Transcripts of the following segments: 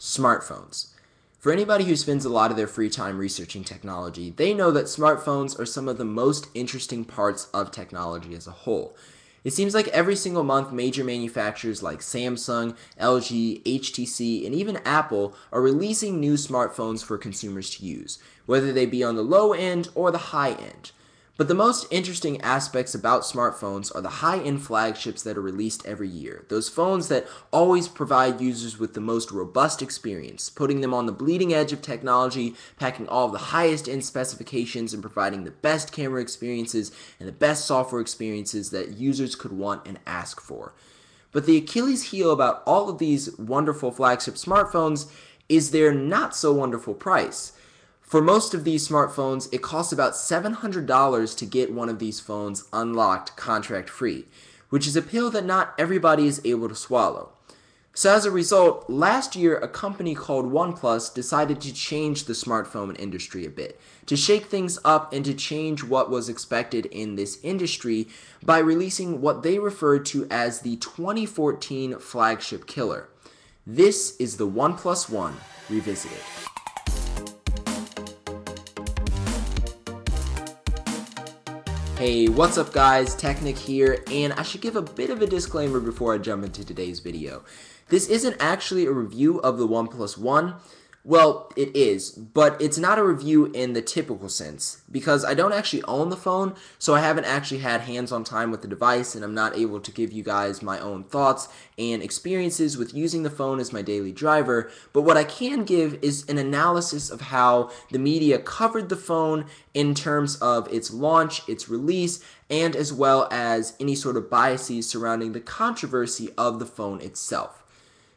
Smartphones. For anybody who spends a lot of their free time researching technology, they know that smartphones are some of the most interesting parts of technology as a whole. It seems like every single month major manufacturers like Samsung, LG, HTC, and even Apple are releasing new smartphones for consumers to use, whether they be on the low end or the high end. But the most interesting aspects about smartphones are the high-end flagships that are released every year. Those phones that always provide users with the most robust experience, putting them on the bleeding edge of technology, packing all of the highest-end specifications and providing the best camera experiences and the best software experiences that users could want and ask for. But the Achilles heel about all of these wonderful flagship smartphones is their not-so-wonderful price. For most of these smartphones, it costs about $700 to get one of these phones unlocked contract-free, which is a pill that not everybody is able to swallow. So as a result, last year a company called OnePlus decided to change the smartphone industry a bit, to shake things up and to change what was expected in this industry by releasing what they referred to as the 2014 flagship killer. This is the OnePlus One Revisited. Hey, what's up guys, TechNick here, and I should give a bit of a disclaimer before I jump into today's video. This isn't actually a review of the OnePlus One. Well, it is, but it's not a review in the typical sense, because I don't actually own the phone, so I haven't actually had hands-on time with the device, and I'm not able to give you guys my own thoughts and experiences with using the phone as my daily driver. But what I can give is an analysis of how the media covered the phone in terms of its launch, its release, and as well as any sort of biases surrounding the controversy of the phone itself.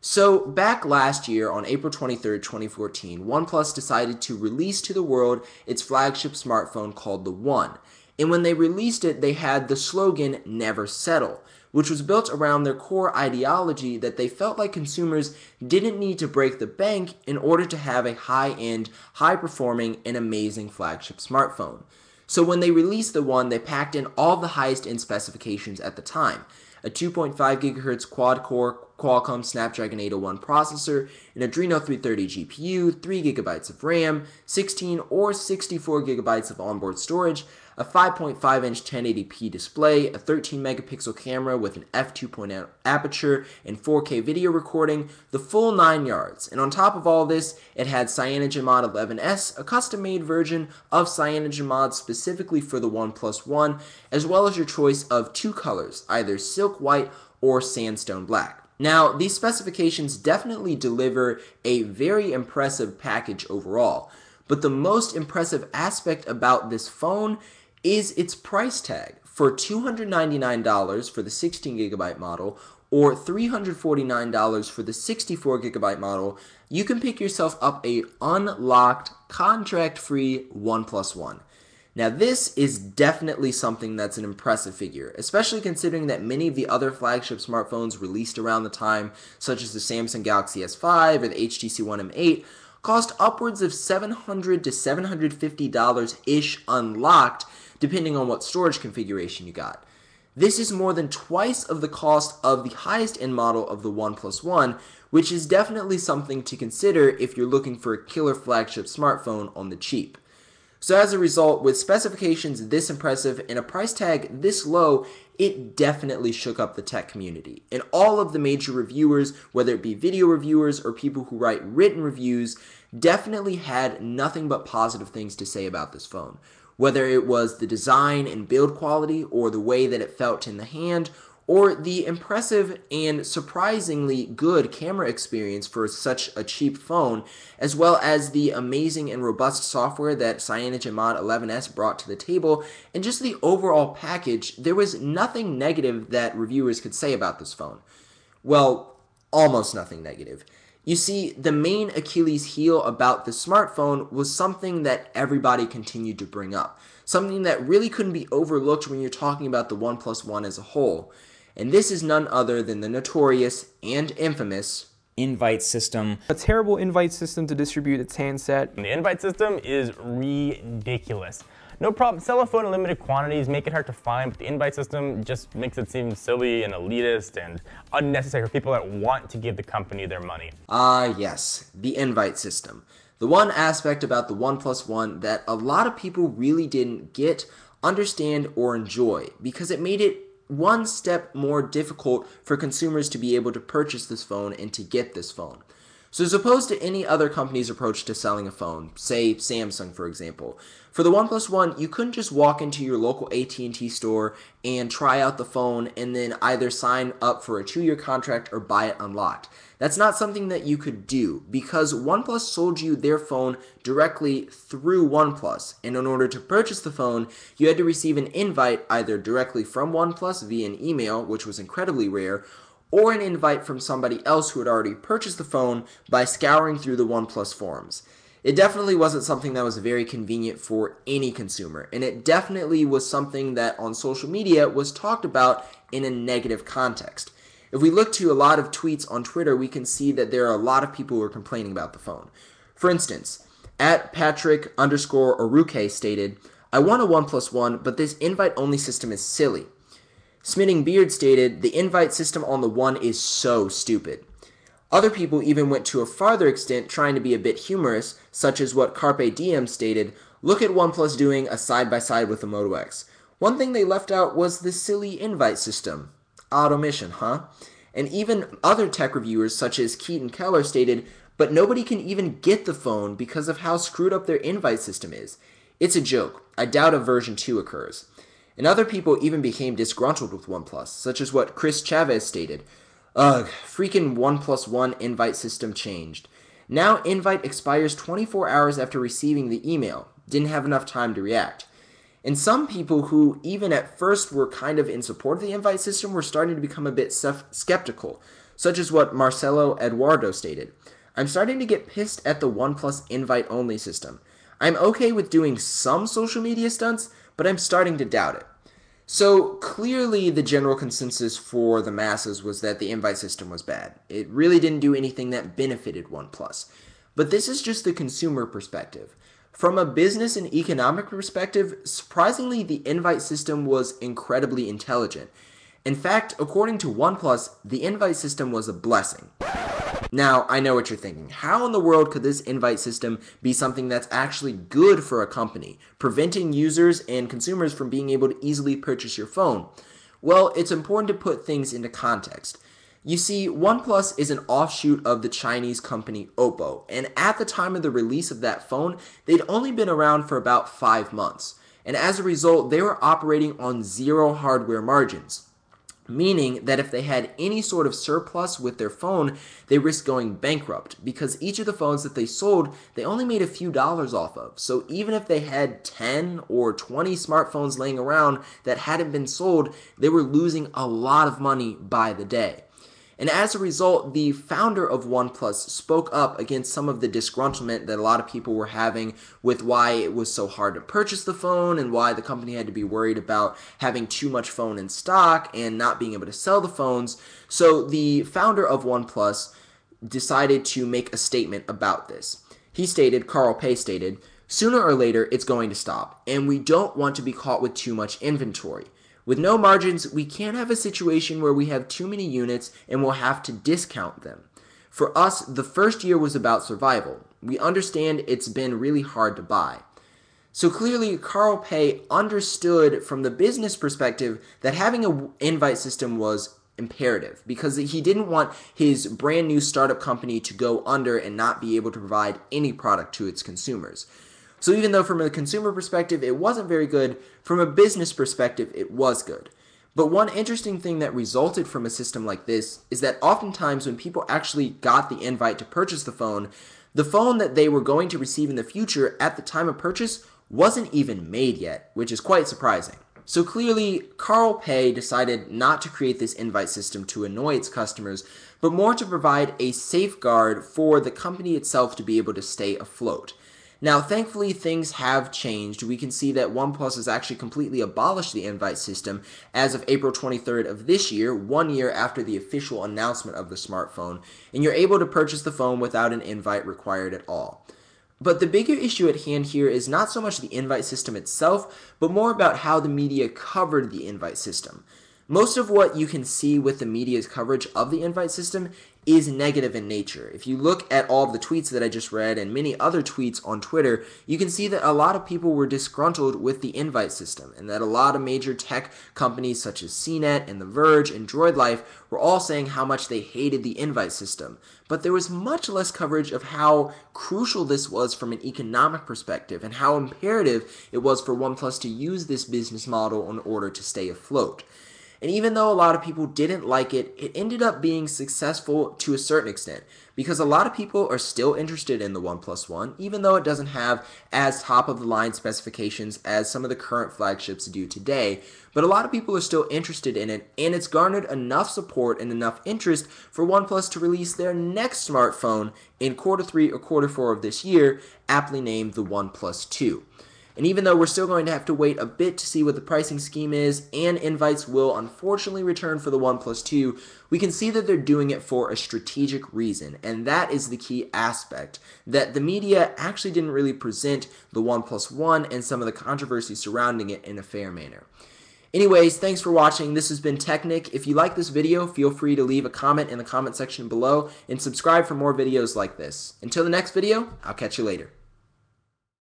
So back last year on April 23rd, 2014, OnePlus decided to release to the world its flagship smartphone called the One. And when they released it, they had the slogan, "Never Settle," which was built around their core ideology that they felt like consumers didn't need to break the bank in order to have a high-end, high-performing, and amazing flagship smartphone. So when they released the One, they packed in all the highest-end specifications at the time. A 2.5 GHz quad-core Qualcomm Snapdragon 801 processor, an Adreno 330 GPU, 3 GB of RAM, 16 or 64 GB of onboard storage, a 5.5-inch 1080p display, a 13-megapixel camera with an f2.8 aperture, and 4K video recording, the full 9 yards. And on top of all this, it had CyanogenMod 11S, a custom-made version of CyanogenMod specifically for the OnePlus One, as well as your choice of two colors, either silk white or sandstone black. Now, these specifications definitely deliver a very impressive package overall, but the most impressive aspect about this phone is its price tag. For $299 for the 16GB model or $349 for the 64GB model, you can pick yourself up a unlocked, contract-free OnePlus One. Now this is definitely something that's an impressive figure, especially considering that many of the other flagship smartphones released around the time, such as the Samsung Galaxy S5 or the HTC One M8, cost upwards of $700 to $750-ish unlocked, depending on what storage configuration you got. This is more than twice of the cost of the highest end model of the OnePlus One, which is definitely something to consider if you're looking for a killer flagship smartphone on the cheap. So as a result, with specifications this impressive and a price tag this low, it definitely shook up the tech community. And all of the major reviewers, whether it be video reviewers or people who write written reviews, definitely had nothing but positive things to say about this phone. Whether it was the design and build quality, or the way that it felt in the hand, or the impressive and surprisingly good camera experience for such a cheap phone, as well as the amazing and robust software that CyanogenMod 11S brought to the table, and just the overall package, there was nothing negative that reviewers could say about this phone. Well, almost nothing negative. You see, the main Achilles heel about the smartphone was something that everybody continued to bring up, something that really couldn't be overlooked when you're talking about the OnePlus One as a whole. And this is none other than the notorious and infamous invite system. A terrible invite system to distribute its handset. The invite system is ridiculous. no problem, sell a phone in limited quantities, make it hard to find, but the invite system just makes it seem silly and elitist and unnecessary for people that want to give the company their money. Yes, the invite system. The one aspect about the OnePlus One that a lot of people really didn't get, understand, or enjoy because it made it one step more difficult for consumers to be able to purchase this phone and to get this phone. So as opposed to any other company's approach to selling a phone, say Samsung for example, for the OnePlus One, you couldn't just walk into your local AT&T store and try out the phone and then either sign up for a 2-year contract or buy it unlocked. That's not something that you could do because OnePlus sold you their phone directly through OnePlus, and in order to purchase the phone, you had to receive an invite either directly from OnePlus via an email, which was incredibly rare, or an invite from somebody else who had already purchased the phone by scouring through the OnePlus forums. It definitely wasn't something that was very convenient for any consumer, and it definitely was something that on social media was talked about in a negative context. If we look to a lot of tweets on Twitter, we can see that there are a lot of people who are complaining about the phone. For instance, at Patrick_Oruke stated, "I want a OnePlus One, but this invite-only system is silly." Smitting Beard stated, "The invite system on the One is so stupid." Other people even went to a farther extent trying to be a bit humorous, such as what Carpe Diem stated, "Look at OnePlus doing a side-by-side with the Moto X. One thing they left out was the silly invite system. Odd omission, huh?" And even other tech reviewers such as Keaton Keller stated, "But nobody can even get the phone because of how screwed up their invite system is. It's a joke. I doubt a version 2 occurs." And other people even became disgruntled with OnePlus, such as what Chris Chavez stated, "Ugh, freaking OnePlus One invite system changed. Now invite expires 24 hours after receiving the email. Didn't have enough time to react." And some people who even at first were kind of in support of the invite system were starting to become a bit skeptical, such as what Marcelo Eduardo stated, "I'm starting to get pissed at the OnePlus invite-only system. I'm okay with doing some social media stunts, but I'm starting to doubt it." So clearly the general consensus for the masses was that the invite system was bad. It really didn't do anything that benefited OnePlus. But this is just the consumer perspective. From a business and economic perspective, surprisingly the invite system was incredibly intelligent. In fact, according to OnePlus, the invite system was a blessing. Now, I know what you're thinking. How in the world could this invite system be something that's actually good for a company, preventing users and consumers from being able to easily purchase your phone? Well, it's important to put things into context. You see, OnePlus is an offshoot of the Chinese company Oppo, and at the time of the release of that phone, they'd only been around for about 5 months. And as a result, they were operating on zero hardware margins. Meaning that if they had any sort of surplus with their phone, they risked going bankrupt because each of the phones that they sold, they only made a few dollars off of. So even if they had 10 or 20 smartphones laying around that hadn't been sold, they were losing a lot of money by the day. And as a result, the founder of OnePlus spoke up against some of the disgruntlement that a lot of people were having with why it was so hard to purchase the phone and why the company had to be worried about having too much phone in stock and not being able to sell the phones. So the founder of OnePlus decided to make a statement about this. He stated, Carl Pei stated, "Sooner or later, it's going to stop, and we don't want to be caught with too much inventory. With no margins, we can't have a situation where we have too many units and we'll have to discount them. For us, the first year was about survival. We understand it's been really hard to buy." So clearly, Carl Pei understood from the business perspective that having an invite system was imperative because he didn't want his brand new startup company to go under and not be able to provide any product to its consumers. So even though from a consumer perspective it wasn't very good, from a business perspective it was good. But one interesting thing that resulted from a system like this is that oftentimes when people actually got the invite to purchase the phone that they were going to receive in the future at the time of purchase wasn't even made yet, which is quite surprising. So clearly, Carl Pei decided not to create this invite system to annoy its customers, but more to provide a safeguard for the company itself to be able to stay afloat. Now, thankfully, things have changed. We can see that OnePlus has actually completely abolished the invite system as of April 23rd of this year, 1 year after the official announcement of the smartphone, and you're able to purchase the phone without an invite required at all. But the bigger issue at hand here is not so much the invite system itself, but more about how the media covered the invite system. Most of what you can see with the media's coverage of the invite system is negative in nature. If you look at all of the tweets that I just read and many other tweets on Twitter, you can see that a lot of people were disgruntled with the invite system, and that a lot of major tech companies such as CNET and The Verge and Droid Life were all saying how much they hated the invite system. But there was much less coverage of how crucial this was from an economic perspective and how imperative it was for OnePlus to use this business model in order to stay afloat. And even though a lot of people didn't like it, it ended up being successful to a certain extent because a lot of people are still interested in the OnePlus One, even though it doesn't have as top-of-the-line specifications as some of the current flagships do today. But a lot of people are still interested in it, and it's garnered enough support and enough interest for OnePlus to release their next smartphone in Q3 or Q4 of this year, aptly named the OnePlus 2. And even though we're still going to have to wait a bit to see what the pricing scheme is, and invites will unfortunately return for the OnePlus 2, we can see that they're doing it for a strategic reason, and that is the key aspect, that the media actually didn't really present the OnePlus One and some of the controversy surrounding it in a fair manner. Anyways, thanks for watching. This has been TechNick. If you like this video, feel free to leave a comment in the comment section below and subscribe for more videos like this. Until the next video, I'll catch you later.